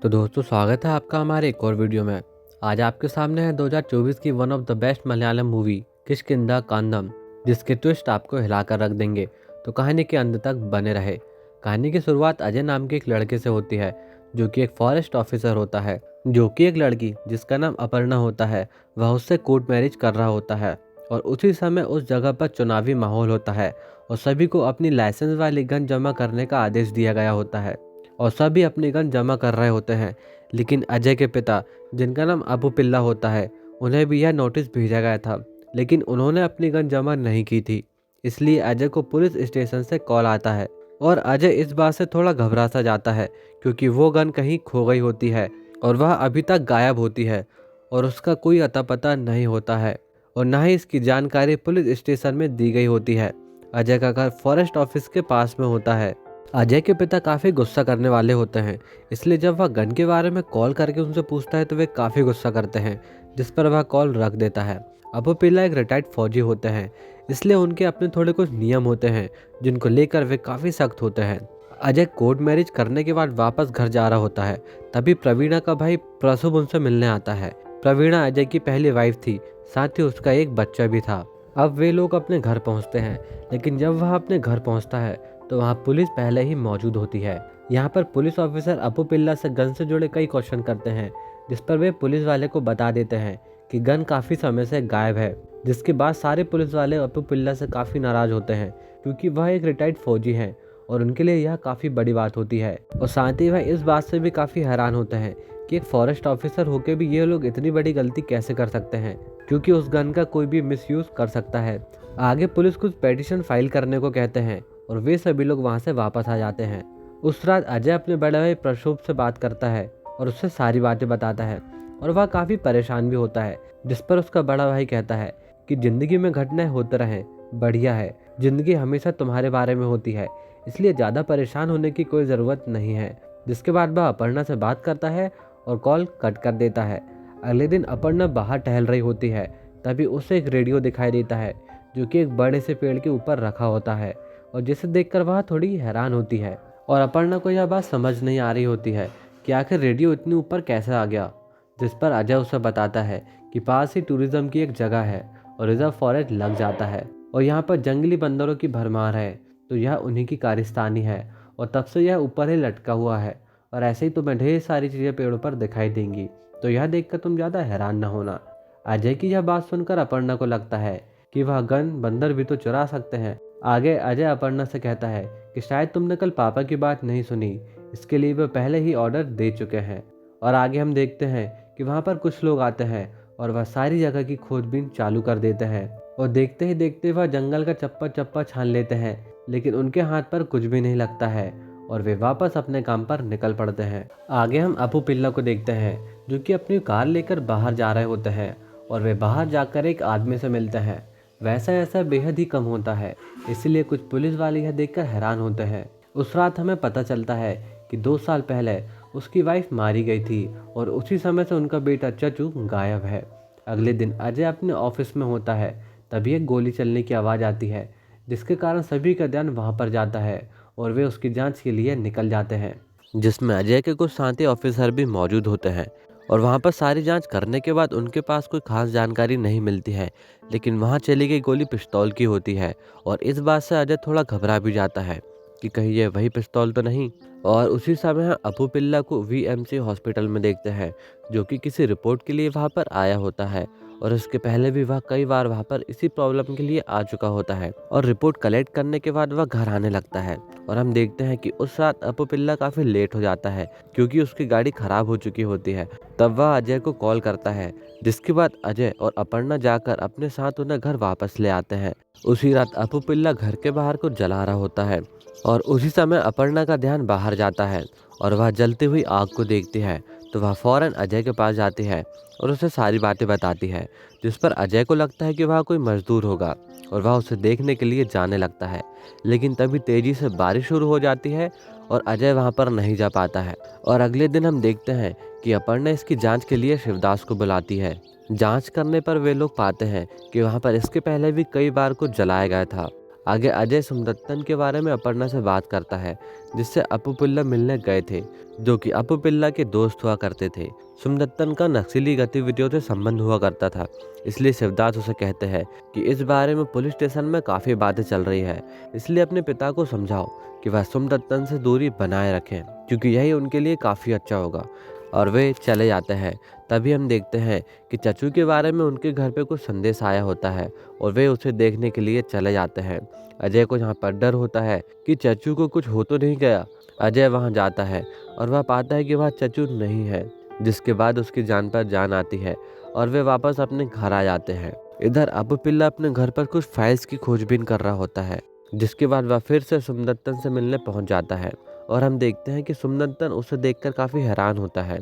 तो दोस्तों स्वागत है आपका हमारे एक और वीडियो में। आज आपके सामने है 2024 की one of the best Malayalam movie Kishkindha Kandam, जिसके ट्विस्ट आपको हिलाकर रख देंगे। तो कहानी के अंत तक बने रहे। कहानी की शुरुआत अजय नाम के एक लड़के से होती है, जो कि एक फॉरेस्ट ऑफिसर होता है, जो कि एक लड़की जिसका नाम अपर्णा होता है वह उससे कोर्ट मैरिज कर रहा होता है। और उसी समय उस जगह पर चुनावी माहौल होता है और सभी को अपनी लाइसेंस वाली गन जमा करने का आदेश दिया गया होता है और सभी अपनी गन जमा कर रहे होते हैं। लेकिन अजय के पिता, जिनका नाम अबू पिल्ला होता है, उन्हें भी यह नोटिस भेजा गया था, लेकिन उन्होंने अपनी गन जमा नहीं की थी। इसलिए अजय को पुलिस स्टेशन से कॉल आता है और अजय इस बात से थोड़ा घबरा सा जाता है, क्योंकि वो गन कहीं खो गई होती है और वह अभी तक गायब होती है और उसका कोई अता पता नहीं होता है और ना ही इसकी जानकारी पुलिस स्टेशन में दी गई होती है। अजय का घर फॉरेस्ट ऑफिस के पास में होता है। अजय के पिता काफ़ी गुस्सा करने वाले होते हैं, इसलिए जब वह गन के बारे में कॉल करके उनसे पूछता है तो वे काफ़ी गुस्सा करते हैं, जिस पर वह कॉल रख देता है। अबू पिल्ला एक रिटायर्ड फौजी होते हैं, इसलिए उनके अपने थोड़े कुछ नियम होते हैं जिनको लेकर वे काफ़ी सख्त होते हैं। अजय कोर्ट मैरिज करने के बाद वापस घर जा रहा होता है, तभी प्रवीणा का भाई प्रसुभ उनसे मिलने आता है। प्रवीणा अजय की पहली वाइफ थी, साथ ही उसका एक बच्चा भी था। अब वे लोग अपने घर पहुंचते हैं, लेकिन जब वह अपने घर पहुंचता है तो वहाँ पुलिस पहले ही मौजूद होती है। यहाँ पर पुलिस ऑफिसर अबू पिल्ला से गन से जुड़े कई क्वेश्चन करते हैं, जिस पर वे पुलिस वाले को बता देते हैं कि गन काफ़ी समय से गायब है। जिसके बाद सारे पुलिस वाले अबू पिल्ला से काफ़ी नाराज़ होते हैं, क्योंकि वह एक रिटायर्ड फौजी हैं और उनके लिए यह काफ़ी बड़ी बात होती है। और साथ ही वह इस बात से भी काफ़ी हैरान होते हैं कि एक फॉरेस्ट ऑफिसर होकर भी ये लोग इतनी बड़ी गलती कैसे कर सकते हैं, क्योंकि उस गन का कोई भी मिसयूज़ कर सकता है। आगे पुलिस कुछ पेटिशन फाइल करने को कहते हैं और वे सभी लोग वहां से वापस आ जाते हैं। उस रात अजय अपने बड़े भाई प्रशोभ से बात करता है और उससे सारी बातें बताता है और वह काफ़ी परेशान भी होता है, जिस पर उसका बड़ा भाई कहता है कि ज़िंदगी में घटनाएं होते रहें, बढ़िया है, ज़िंदगी हमेशा तुम्हारे बारे में होती है, इसलिए ज़्यादा परेशान होने की कोई ज़रूरत नहीं है। जिसके बाद वह अपर्णा से बात करता है और कॉल कट कर देता है। अगले दिन अपर्णा बाहर टहल रही होती है, तभी उसे एक रेडियो दिखाई देता है, जो कि एक बड़े से पेड़ के ऊपर रखा होता है और जिसे देखकर वह थोड़ी हैरान होती है। और अपर्णा को यह बात समझ नहीं आ रही होती है कि आखिर रेडियो इतनी ऊपर कैसे आ गया। जिस पर अजय उसे बताता है कि पास ही टूरिज्म की एक जगह है और रिजर्व फॉरेस्ट लग जाता है और यहाँ पर जंगली बंदरों की भरमार है, तो यह उन्हीं की कारिस्तानी है और तब से यह ऊपर ही लटका हुआ है और ऐसे ही तुम्हें ढेर सारी चीज़ें पेड़ों पर दिखाई देंगी, तो यह देखकर तुम ज़्यादा हैरान न होना। अजय की यह बात सुनकर अपर्णा को लगता है कि वह गन बंदर भी तो चुरा सकते हैं। आगे अजय अपर्णा से कहता है कि शायद तुमने कल पापा की बात नहीं सुनी, इसके लिए वे पहले ही ऑर्डर दे चुके हैं। और आगे हम देखते हैं कि वहाँ पर कुछ लोग आते हैं और वह सारी जगह की खोजबीन चालू कर देते हैं और देखते ही देखते वह जंगल का चप्पा चप्पा छान लेते हैं, लेकिन उनके हाथ पर कुछ भी नहीं लगता है और वे वापस अपने काम पर निकल पड़ते हैं। आगे हम अबू पिल्ला को देखते हैं, जो कि अपनी कार लेकर बाहर जा रहे होते हैं और वे बाहर जाकर एक आदमी से मिलते हैं। वैसा ऐसा बेहद ही कम होता है, इसलिए कुछ पुलिस वाले यह देखकर हैरान होते हैं। उस रात हमें पता चलता है कि 2 साल पहले उसकी वाइफ मारी गई थी और उसी समय से उनका बेटा चचू गायब है। अगले दिन अजय अपने ऑफिस में होता है, तभी एक गोली चलने की आवाज़ आती है, जिसके कारण सभी का ध्यान वहाँ पर जाता है और वे उसकी जाँच के लिए निकल जाते हैं, जिसमें अजय के कुछ साथी ऑफिसर भी मौजूद होते हैं। और वहाँ पर सारी जांच करने के बाद उनके पास कोई खास जानकारी नहीं मिलती है, लेकिन वहाँ चली गई गोली पिस्तौल की होती है और इस बात से अजय थोड़ा घबरा भी जाता है कि कहीं ये वही पिस्तौल तो नहीं। और उसी समय हम अबू पिल्ला को वीएमसी हॉस्पिटल में देखते हैं, जो कि किसी रिपोर्ट के लिए वहाँ पर आया होता है और इसके पहले भी वह कई बार वहाँ पर इसी प्रॉब्लम के लिए आ चुका होता है। और रिपोर्ट कलेक्ट करने के बाद वह घर आने लगता है और हम देखते हैं कि उस रात अबू पिल्ला काफ़ी लेट हो जाता है, क्योंकि उसकी गाड़ी खराब हो चुकी होती है। तब वह अजय को कॉल करता है, जिसके बाद अजय और अपर्णा जाकर अपने साथ उन्हें घर वापस ले आते हैं। उसी रात अबू पिल्ला घर के बाहर कुछ जला रहा होता है और उसी समय अपर्णा का ध्यान बाहर जाता है और वह जलती हुई आग को देखती है, तो वह फौरन अजय के पास जाती है और उसे सारी बातें बताती है, जिस पर अजय को लगता है कि वह कोई मजदूर होगा और वह उसे देखने के लिए जाने लगता है। लेकिन तभी तेजी से बारिश शुरू हो जाती है और अजय वहां पर नहीं जा पाता है। और अगले दिन हम देखते हैं कि अपर्णा इसकी जांच के लिए शिवदास को बुलाती है। जांच करने पर वे लोग पाते हैं कि वहां पर इसके पहले भी कई बार कुछ जलाया गया था। आगे अजय सोमदत्तन के बारे में अपर्णा से बात करता है, जिससे अपू पिल्ला मिलने गए थे, जो कि अपू पिल्ला के दोस्त हुआ करते थे। सोमदत्तन का नक्सली गतिविधियों से संबंध हुआ करता था, इसलिए शिवदास उसे कहते हैं कि इस बारे में पुलिस स्टेशन में काफ़ी बातें चल रही है, इसलिए अपने पिता को समझाओ कि वह सोमदत्तन से दूरी बनाए रखें, क्योंकि यही उनके लिए काफ़ी अच्छा होगा। और वे चले जाते हैं। तभी हम देखते हैं कि चचू के बारे में उनके घर पे कुछ संदेश आया होता है और वे उसे देखने के लिए चले जाते हैं। अजय को यहाँ पर डर होता है कि चचू को कुछ हो तो नहीं गया। अजय वहाँ जाता है और वह पाता है कि वह चचू नहीं है, जिसके बाद उसकी जान पर जान आती है और वे वापस अपने घर आ जाते हैं। इधर अपू पिल्ला अपने घर पर कुछ फाइल्स की खोजबीन कर रहा होता है, जिसके बाद वह फिर से सोमदत्तन से मिलने पहुंच जाता है और हम देखते हैं कि सोमदत्तन उसे देखकर काफ़ी हैरान होता है।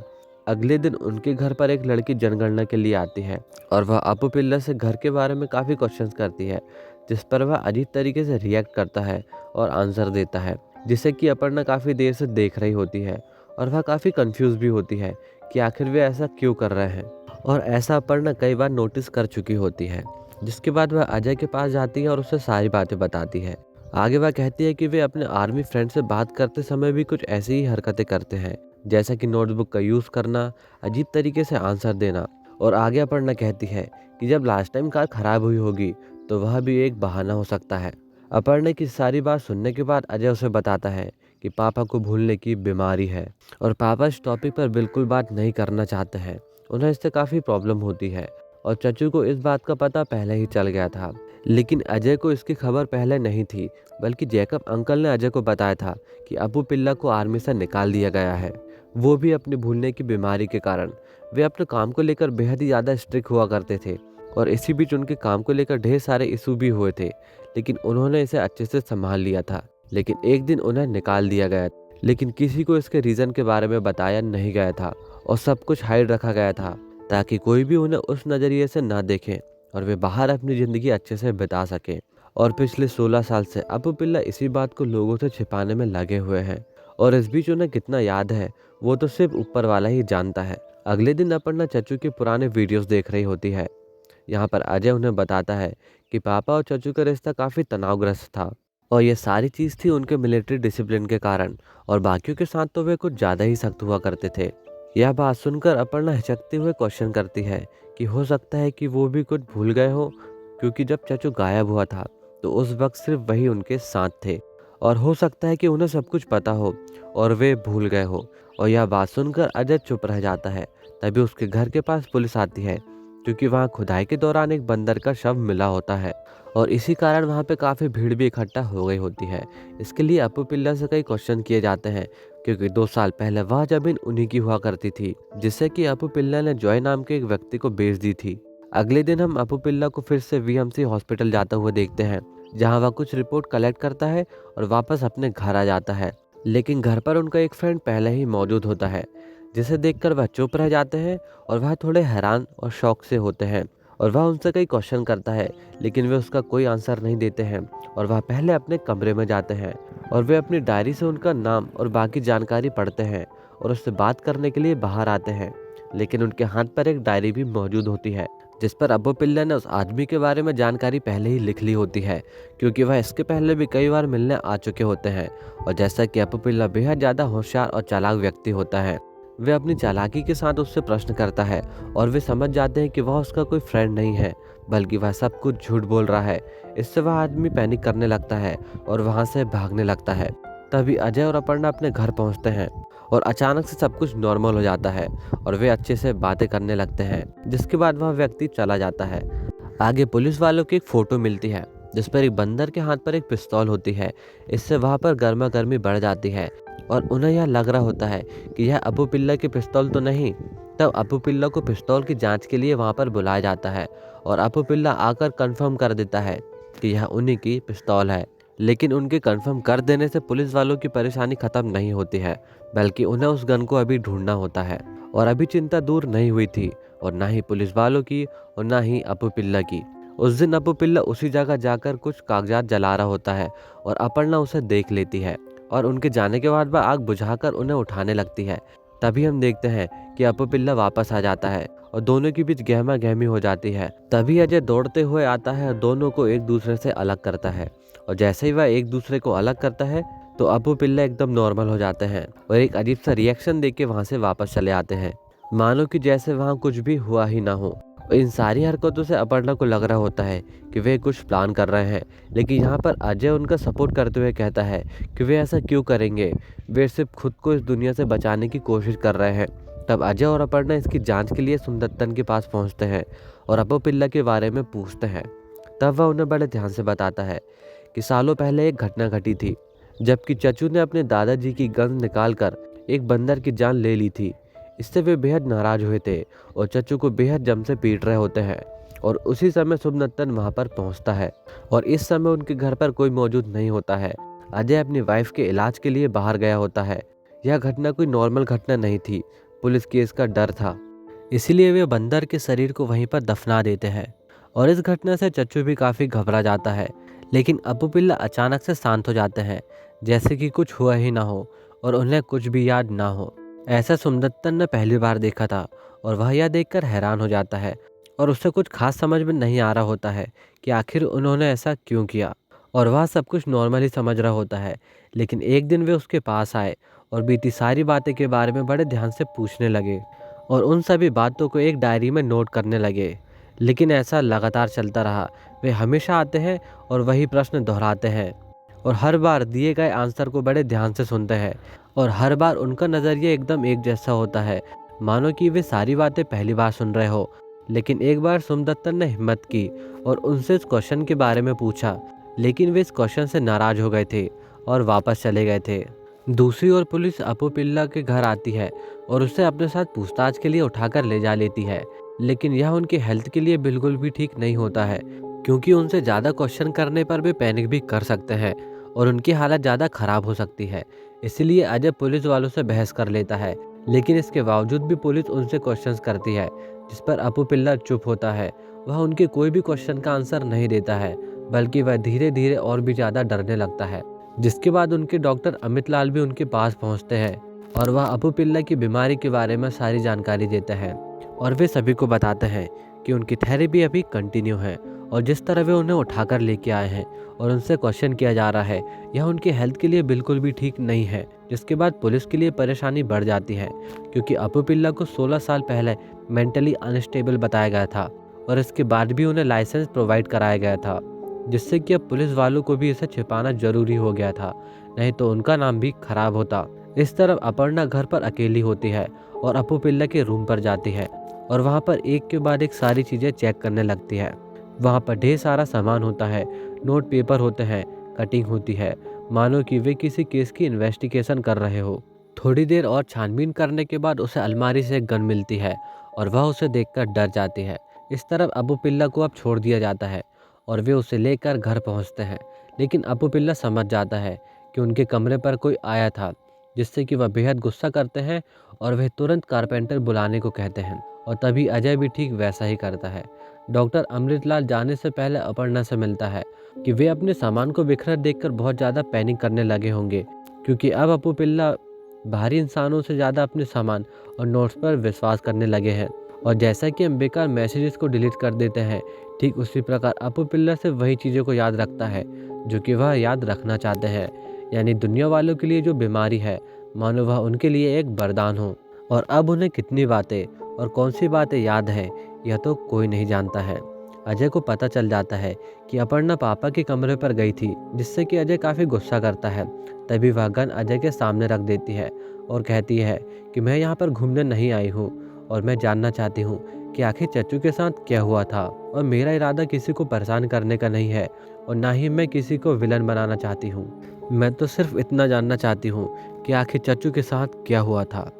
अगले दिन उनके घर पर एक लड़की जनगणना के लिए आती है और वह अपू पिल्ला से घर के बारे में काफ़ी क्वेश्चंस करती है, जिस पर वह अजीब तरीके से रिएक्ट करता है और आंसर देता है, जिसे कि अपर्णा काफ़ी देर से देख रही होती है और वह काफ़ी कंफ्यूज भी होती है कि आखिर वे ऐसा क्यों कर रहे हैं। और ऐसा अपर्णा कई बार नोटिस कर चुकी होती है। जिसके बाद वह अजय के पास जाती है और उसे सारी बातें बताती है। आगे वह कहती है कि वे अपने आर्मी फ्रेंड से बात करते समय भी कुछ ऐसी ही हरकतें करते हैं, जैसा कि नोटबुक का यूज़ करना, अजीब तरीके से आंसर देना। और आगे अपर्णा कहती है कि जब लास्ट टाइम कार खराब हुई होगी तो वह भी एक बहाना हो सकता है। अपर्णा की सारी बात सुनने के बाद अजय उसे बताता है कि पापा को भूलने की बीमारी है और पापा इस टॉपिक पर बिल्कुल बात नहीं करना चाहते हैं। उन्हें इससे काफ़ी प्रॉब्लम होती है और चचू को इस बात का पता पहले ही चल गया था, लेकिन अजय को इसकी खबर पहले नहीं थी, बल्कि जैकब अंकल ने अजय को बताया था कि अपू पिल्ला को आर्मी से निकाल दिया गया है, वो भी अपनी भूलने की बीमारी के कारण। वे अपने काम को लेकर बेहद ही ज़्यादा स्ट्रिक्ट हुआ करते थे और इसी बीच उनके काम को लेकर ढेर सारे इशू भी हुए थे, लेकिन उन्होंने इसे अच्छे से संभाल लिया था। लेकिन एक दिन उन्हें निकाल दिया गया, लेकिन किसी को इसके रीज़न के बारे में बताया नहीं गया था और सब कुछ हाइड रखा गया था, ताकि कोई भी उन्हें उस नज़रिए से ना देखे और वे बाहर अपनी ज़िंदगी अच्छे से बिता सकें। और पिछले 16 साल से अपू पिल्ला इसी बात को लोगों से छिपाने में लगे हुए हैं और इस बीच उन्हें कितना याद है वो तो सिर्फ ऊपर वाला ही जानता है। अगले दिन अपर्णा चचू के पुराने वीडियोस देख रही होती है। यहाँ पर अजय उन्हें बताता है कि पापा और चचू का रिश्ता काफ़ी तनावग्रस्त था और ये सारी चीज़ थी उनके मिलिट्री डिसिप्लिन के कारण, और बाकियों के साथ तो वे कुछ ज़्यादा ही सख्त हुआ करते थे। यह बात सुनकर अपर्णा हिचकते हुए क्वेश्चन करती है कि हो सकता है कि वो भी कुछ भूल गए हो, क्योंकि जब चचू गायब हुआ था तो उस वक्त सिर्फ वही उनके साथ थे, और हो सकता है कि उन्हें सब कुछ पता हो और वे भूल गए हो। और यह बात सुनकर अजय चुप रह जाता है। तभी उसके घर के पास पुलिस आती है, क्योंकि वहाँ खुदाई के दौरान एक बंदर का शव मिला होता है और इसी कारण वहाँ पे काफ़ी भीड़ भी इकट्ठा हो गई होती है। इसके लिए अपू पिल्ला से कई क्वेश्चन किए जाते हैं, क्योंकि 2 साल पहले वह जमीन उन्हीं की हुआ करती थी, जिससे कि अपू पिल्ला ने जॉय नाम के एक व्यक्ति को बेच दी थी। अगले दिन हम अपू पिल्ला को फिर से वीएमसी हॉस्पिटल जाते हुए देखते हैं, जहाँ वह कुछ रिपोर्ट कलेक्ट करता है और वापस अपने घर आ जाता है। लेकिन घर पर उनका एक फ्रेंड पहले ही मौजूद होता है, जिसे देखकर वह चुप रह जाते हैं और वह थोड़े हैरान और शौक से होते हैं और वह उनसे कई क्वेश्चन करता है, लेकिन वे उसका कोई आंसर नहीं देते हैं और वह पहले अपने कमरे में जाते हैं और वे अपनी डायरी से उनका नाम और बाकी जानकारी पढ़ते हैं और उससे बात करने के लिए बाहर आते हैं। लेकिन उनके हाथ पर एक डायरी भी मौजूद होती है, जिस पर अबू पिल्ला ने उस आदमी के बारे में जानकारी पहले ही लिख ली होती है, क्योंकि वह इसके पहले भी कई बार मिलने आ चुके होते हैं। और जैसा कि अबू पिल्ला बेहद ज़्यादा होशियार और चालाक व्यक्ति होता है, वे अपनी चालाकी के साथ उससे प्रश्न करता है और वे समझ जाते हैं कि वह उसका कोई फ्रेंड नहीं है, बल्कि वह सब कुछ झूठ बोल रहा है। इससे वह आदमी पैनिक करने लगता है और वहाँ से भागने लगता है। तभी अजय और अपर्णा अपने घर पहुँचते हैं और अचानक से सब कुछ नॉर्मल हो जाता है और वे अच्छे से बातें करने लगते हैं, जिसके बाद वह व्यक्ति चला जाता है। आगे पुलिस वालों की एक फ़ोटो मिलती है, जिस पर एक बंदर के हाथ पर एक पिस्तौल होती है। इससे वहाँ पर गर्मा गर्मी बढ़ जाती है और उन्हें यह लग रहा होता है कि यह अबू पिल्ला की पिस्तौल तो नहीं। तब अबू पिल्ला को पिस्तौल की जांच के लिए वहाँ पर बुलाया जाता है और अबू पिल्ला आकर कंफर्म कर देता है कि यह उन्हीं की पिस्तौल है। लेकिन उनके कंफर्म कर देने से पुलिस वालों की परेशानी खत्म नहीं होती है, बल्कि उन्हें उस गन को अभी ढूंढना होता है। और अभी चिंता दूर नहीं हुई थी, और ना ही पुलिस वालों की और ना ही अबू पिल्ला की। उस दिन अबू पिल्ला उसी जगह जाकर कुछ कागजात जला रहा होता है और अपर्णा उसे देख लेती है और उनके जाने के बाद वह आग बुझाकर उन्हें उठाने लगती है। तभी हम देखते हैं कि अपू पिल्ला वापस आ जाता है और दोनों के बीच गहमा गहमी हो जाती है। तभी अजय दौड़ते हुए आता है और दोनों को एक दूसरे से अलग करता है और जैसे ही वह एक दूसरे को अलग करता है तो अप्पू पिल्ला एकदम नॉर्मल हो जाते हैं और एक अजीब सा रिएक्शन देके वहाँ से वापस चले आते हैं, मानो कि जैसे वहाँ कुछ भी हुआ ही ना हो। और इन सारी हरकतों से अपर्णा को लग रहा होता है कि वे कुछ प्लान कर रहे हैं, लेकिन यहाँ पर अजय उनका सपोर्ट करते हुए कहता है कि वे ऐसा क्यों करेंगे, वे सिर्फ खुद को इस दुनिया से बचाने की कोशिश कर रहे हैं। तब अजय और अपर्णा इसकी जांच के लिए सुंदरतन के पास पहुंचते हैं और अप्पू पिल्ला के बारे में पूछते हैं। तब वह उन्हें बड़े ध्यान से बताता है कि सालों पहले एक घटना घटी थी जबकि चचू ने अपने दादाजी की गन निकालकर एक बंदर की जान ले ली थी। इससे वे बेहद नाराज हुए थे और चचू को बेहद जम से पीट रहे होते हैं और उसी समय सुबनत्तन वहां पर पहुंचता है और इस समय उनके घर पर कोई मौजूद नहीं होता है। अजय अपनी वाइफ के इलाज के लिए बाहर गया होता है। यह घटना कोई नॉर्मल घटना नहीं थी, पुलिस केस का डर था, इसीलिए वे बंदर के शरीर को वहीं पर दफना देते हैं। और इस घटना से चच्चू भी काफ़ी घबरा जाता है, लेकिन अप्पू पिल्ला अचानक से शांत हो जाते हैं जैसे कि कुछ हुआ ही ना हो और उन्हें कुछ भी याद ना हो। ऐसा सुंदरतन ने पहली बार देखा था और वह यह देखकर हैरान हो जाता है और उसे कुछ खास समझ में नहीं आ रहा होता है कि आखिर उन्होंने ऐसा क्यों किया। और वह सब कुछ नॉर्मली समझ रहा होता है, लेकिन एक दिन वे उसके पास आए और बीती सारी बातें के बारे में बड़े ध्यान से पूछने लगे और उन सभी बातों को एक डायरी में नोट करने लगे। लेकिन ऐसा लगातार चलता रहा। वे हमेशा आते हैं और वही प्रश्न दोहराते हैं और हर बार दिए गए आंसर को बड़े ध्यान से सुनते हैं और हर बार उनका नज़रिया एकदम एक जैसा होता है, मानो कि वे सारी बातें पहली बार सुन रहे हो। लेकिन एक बार सोमदत्तन ने हिम्मत की और उनसे इस क्वेश्चन के बारे में पूछा, लेकिन वे इस क्वेश्चन से नाराज हो गए थे और वापस चले गए थे। दूसरी ओर पुलिस अप्पू पिल्ला के घर आती है और उसे अपने साथ पूछताछ के लिए उठाकर ले जा लेती है, लेकिन यह उनकी हेल्थ के लिए बिल्कुल भी ठीक नहीं होता है, क्योंकि उनसे ज़्यादा क्वेश्चन करने पर वे पैनिक भी कर सकते हैं और उनकी हालत ज़्यादा खराब हो सकती है। इसलिए अजय पुलिस वालों से बहस कर लेता है, लेकिन इसके बावजूद भी पुलिस उनसे क्वेश्चंस करती है, जिस पर अप्पू पिल्ला चुप होता है। वह उनके कोई भी क्वेश्चन का आंसर नहीं देता है, बल्कि वह धीरे धीरे और भी ज़्यादा डरने लगता है। जिसके बाद उनके डॉक्टर अमित लाल भी उनके पास पहुंचते हैं और वह अप्पू पिल्ला की बीमारी के बारे में सारी जानकारी देते हैं और वे सभी को बताते हैं कि उनकी थेरेपी अभी कंटिन्यू है और जिस तरह वे उन्हें उठाकर लेके आए हैं और उनसे क्वेश्चन किया जा रहा है, यह उनकी हेल्थ के लिए बिल्कुल भी ठीक नहीं है। जिसके बाद पुलिस के लिए परेशानी बढ़ जाती है, क्योंकि अप्पू पिल्ला को 16 साल पहले मेंटली अनस्टेबल बताया गया था और इसके बाद भी उन्हें लाइसेंस प्रोवाइड कराया गया था, जिससे कि अब पुलिस वालों को भी इसे छिपाना जरूरी हो गया था, नहीं तो उनका नाम भी खराब होता। इस तरफ अपर्णा घर पर अकेली होती है और अप्पू पिल्ला के रूम पर जाती है और वहाँ पर एक के बाद एक सारी चीज़ें चेक करने लगती है। वहाँ पर ढेर सारा सामान होता है, नोट पेपर होते हैं, कटिंग होती है, मानो कि वे किसी केस की इन्वेस्टिगेशन कर रहे हो। थोड़ी देर और छानबीन करने के बाद उसे अलमारी से एक गन मिलती है और वह उसे देखकर डर जाती है। इस तरफ अप्पू पिल्ला को अब छोड़ दिया जाता है और वे उसे लेकर घर पहुंचते हैं, लेकिन अप्पू पिल्ला समझ जाता है कि उनके कमरे पर कोई आया था, जिससे कि वह बेहद गुस्सा करते हैं और वह तुरंत कारपेंटर बुलाने को कहते हैं और तभी अजय भी ठीक वैसा ही करता है। डॉक्टर अमृतलाल जाने से पहले अपर्णा से मिलता है कि वे अपने सामान को बिखरा देखकर बहुत ज़्यादा पैनिक करने लगे होंगे, क्योंकि अब अप्पू पिल्ला बाहरी इंसानों से ज़्यादा अपने सामान और नोट्स पर विश्वास करने लगे हैं। और जैसा कि हम बेकार मैसेजेस को डिलीट कर देते हैं, ठीक उसी प्रकार अप्पू पिल्ला से वही चीज़ों को याद रखता है जो कि वह याद रखना चाहते हैं, यानी दुनिया वालों के लिए जो बीमारी है, मानो वह उनके लिए एक वरदान हो। और अब उन्हें कितनी बातें और कौन सी बातें याद हैं, यह तो कोई नहीं जानता है। अजय को पता चल जाता है कि अपर्णा पापा के कमरे पर गई थी, जिससे कि अजय काफ़ी गुस्सा करता है। तभी वह गन अजय के सामने रख देती है और कहती है कि मैं यहाँ पर घूमने नहीं आई हूँ और मैं जानना चाहती हूँ कि आखिर चच्चू के साथ क्या हुआ था, और मेरा इरादा किसी को परेशान करने का नहीं है और ना ही मैं किसी को विलन बनाना चाहती हूँ। मैं तो सिर्फ इतना जानना चाहती हूँ कि आखिर चच्चू के साथ क्या हुआ था।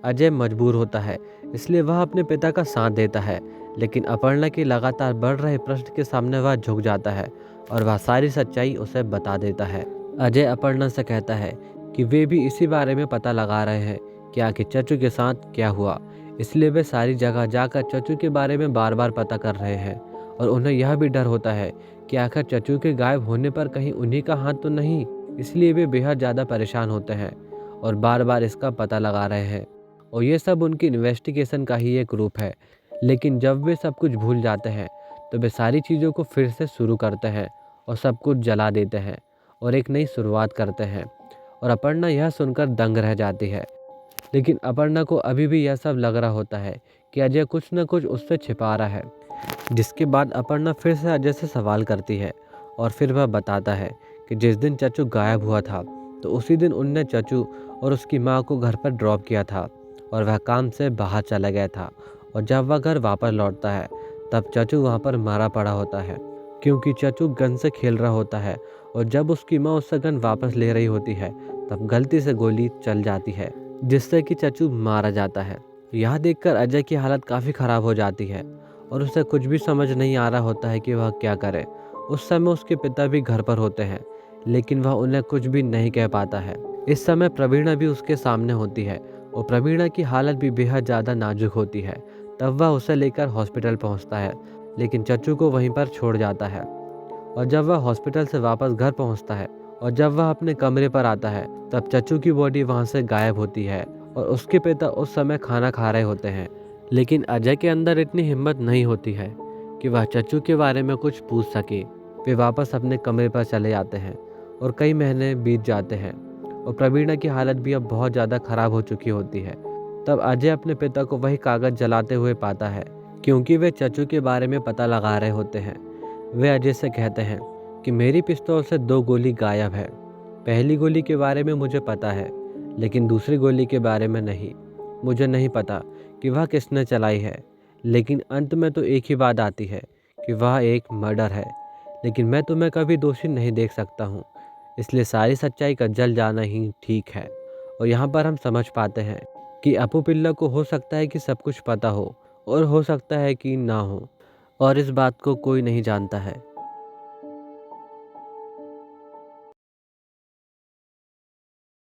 अजय मजबूर होता है, इसलिए वह अपने पिता का साथ देता है, लेकिन अपर्णा के लगातार बढ़ रहे प्रश्न के सामने वह झुक जाता है और वह सारी सच्चाई उसे बता देता है। अजय अपर्णा से कहता है कि वे भी इसी बारे में पता लगा रहे हैं कि आखिर चच्चू के साथ क्या हुआ, इसलिए वे सारी जगह जाकर चच्चू के बारे में बार बार पता कर रहे हैं और उन्हें यह भी डर होता है कि आखिर चच्चू के गायब होने पर कहीं उन्हीं का हाथ तो नहीं, इसलिए वे बेहद ज़्यादा परेशान होते हैं और बार बार इसका पता लगा रहे हैं। और ये सब उनकी इन्वेस्टिगेशन का ही एक रूप है। लेकिन जब वे सब कुछ भूल जाते हैं तो वे सारी चीज़ों को फिर से शुरू करते हैं और सब कुछ जला देते हैं और एक नई शुरुआत करते हैं। और अपर्णा यह सुनकर दंग रह जाती है। लेकिन अपर्णा को अभी भी यह सब लग रहा होता है कि अजय कुछ न कुछ उससे छिपा रहा है। जिसके बाद अपर्णा फिर से अजय से सवाल करती है और फिर वह बताता है कि जिस दिन चचू गायब हुआ था तो उसी दिन उनने चचू और उसकी माँ को घर पर ड्रॉप किया था और वह काम से बाहर चला गया था। और जब वह घर वापस लौटता है तब चचू वहाँ पर मारा पड़ा होता है, क्योंकि चचू गन से खेल रहा होता है। और जब उसकी माँ उससे गन वापस ले रही होती है तब गलती से गोली चल जाती है, जिससे कि चचू मारा जाता है। यह देखकर अजय की हालत काफ़ी ख़राब हो जाती है और उसे कुछ भी समझ नहीं आ रहा होता है कि वह क्या करे। उस समय उसके पिता भी घर पर होते हैं, लेकिन वह उन्हें कुछ भी नहीं कह पाता है। इस समय प्रवीणा भी उसके सामने होती है और प्रवीणा की हालत भी बेहद ज़्यादा नाजुक होती है। तब वह उसे लेकर हॉस्पिटल पहुंचता है, लेकिन चच्चू को वहीं पर छोड़ जाता है। और जब वह हॉस्पिटल से वापस घर पहुंचता है और जब वह अपने कमरे पर आता है तब चच्चू की बॉडी वहां से गायब होती है और उसके पिता उस समय खाना खा रहे होते हैं। लेकिन अजय के अंदर इतनी हिम्मत नहीं होती है कि वह चच्चू के बारे में कुछ पूछ सके। वे वापस अपने कमरे पर चले जाते हैं और कई महीने बीत जाते हैं और प्रवीणा की हालत भी अब बहुत ज़्यादा ख़राब हो चुकी होती है। तब अजय अपने पिता को वही कागज़ जलाते हुए पाता है, क्योंकि वे चच्चू के बारे में पता लगा रहे होते हैं। वे अजय से कहते हैं कि मेरी पिस्तौल से 2 गोली गायब है। पहली गोली के बारे में मुझे पता है, लेकिन दूसरी गोली के बारे में नहीं। मुझे नहीं पता कि वह किसने चलाई है, लेकिन अंत में तो एक ही बात आती है कि वह एक मर्डर है। लेकिन मैं तुम्हें कभी दोषी नहीं देख सकता हूँ, इसलिए सारी सच्चाई का जल जाना ही ठीक है। और यहाँ पर हम समझ पाते हैं कि अपू पिल्ला को हो सकता है कि सब कुछ पता हो और हो सकता है कि ना हो, और इस बात को कोई नहीं जानता है।